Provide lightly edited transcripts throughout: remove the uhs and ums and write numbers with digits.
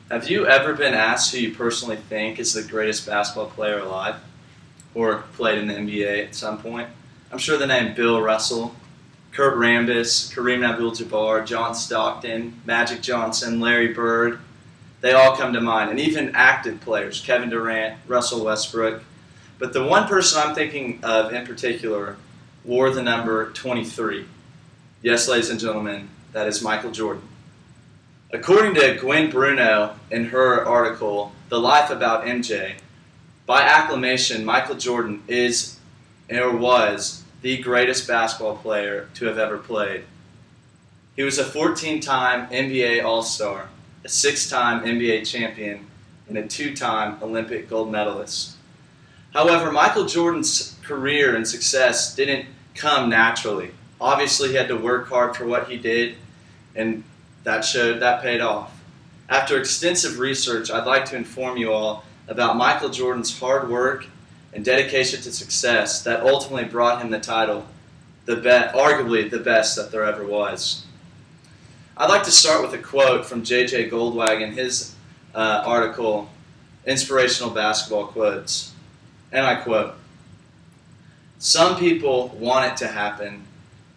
Have you ever been asked who you personally think is the greatest basketball player alive or played in the NBA at some point? I'm sure the name Bill Russell, Kurt Rambis, Kareem Abdul-Jabbar, John Stockton, Magic Johnson, Larry Bird, they all come to mind. And even active players, Kevin Durant, Russell Westbrook. But the one person I'm thinking of in particular wore the number 23. Yes, ladies and gentlemen, that is Michael Jordan. According to Gwen Bruno in her article, The Life About MJ, by acclamation, Michael Jordan is or was the greatest basketball player to have ever played. He was a 14-time NBA All-Star, a 6-time NBA champion, and a 2-time Olympic gold medalist. However, Michael Jordan's career and success didn't come naturally. Obviously, he had to work hard for what he did, and that paid off. After extensive research, I'd like to inform you all about Michael Jordan's hard work and dedication to success that ultimately brought him the title, arguably the best that there ever was. I'd like to start with a quote from J.J. Goldwag in his article, Inspirational Basketball Quotes. And I quote, "Some people want it to happen,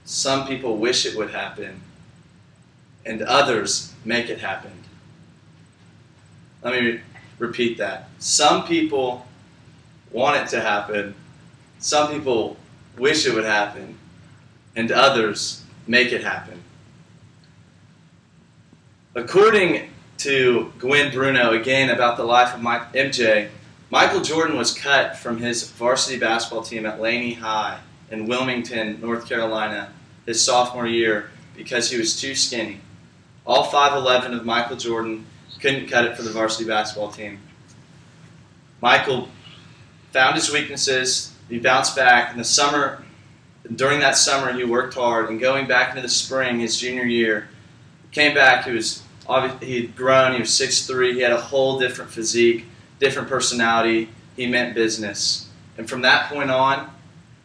some people wish it would happen, and others make it happen." Let me repeat that. Some people want it to happen, some people wish it would happen, and others make it happen. According to Gwen Bruno, again about the life of MJ, Michael Jordan was cut from his varsity basketball team at Laney High in Wilmington, North Carolina, his sophomore year because he was too skinny. All 5'11" of Michael Jordan couldn't cut it for the varsity basketball team. Michael found his weaknesses, he bounced back. In the summer, during that summer, he worked hard, and going back into the spring, his junior year, came back, he'd grown, he was 6'3", he had a whole different physique, different personality, he meant business. And from that point on,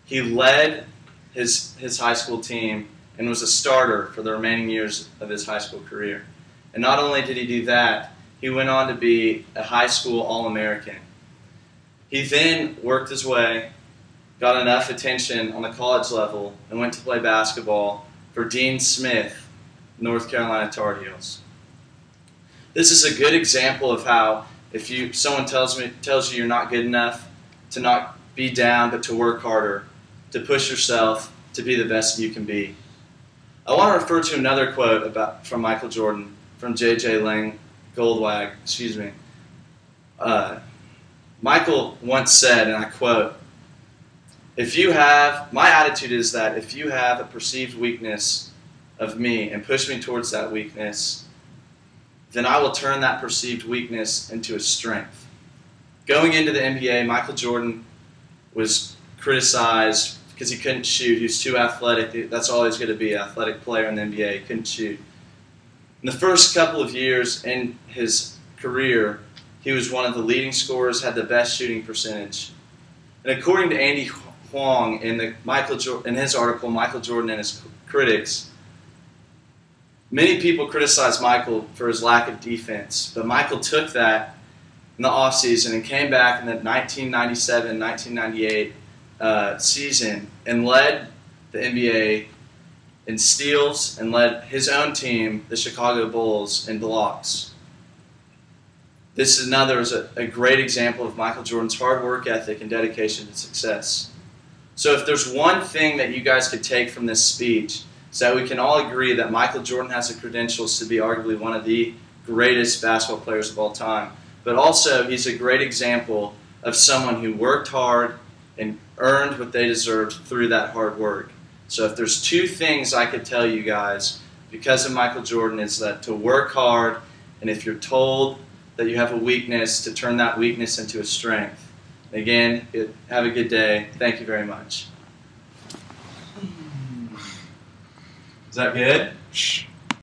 he led his high school team and was a starter for the remaining years of his high school career. And not only did he do that, he went on to be a high school All-American. He then worked his way, got enough attention on the college level, and went to play basketball for Dean Smith, North Carolina Tar Heels. This is a good example of how if someone tells you you're not good enough, to not be down, but to work harder, to push yourself, to be the best you can be. I want to refer to another quote from Michael Jordan, from J.J. Goldwag. Michael once said, and I quote, my attitude is that if you have a perceived weakness of me and push me towards that weakness, then I will turn that perceived weakness into a strength." Going into the NBA, Michael Jordan was criticized because he couldn't shoot. He was too athletic. That's all he was going to be, an athletic player in the NBA. He couldn't shoot. In the first couple of years in his career, he was one of the leading scorers, had the best shooting percentage. And according to Andy Huang in his article, Michael Jordan and His Critics, many people criticize Michael for his lack of defense, but Michael took that in the offseason and came back in the 1997-1998 season and led the NBA in steals and led his own team, the Chicago Bulls, in blocks. This is a great example of Michael Jordan's hard work ethic and dedication to success. So if there's one thing that you guys could take from this speech, is that we can all agree that Michael Jordan has the credentials to be arguably one of the greatest basketball players of all time. But also, he's a great example of someone who worked hard and earned what they deserved through that hard work. So if there's two things I could tell you guys because of Michael Jordan, is that to work hard, and if you're told that you have a weakness, to turn that weakness into a strength. Again, have a good day. Thank you very much. Is that good?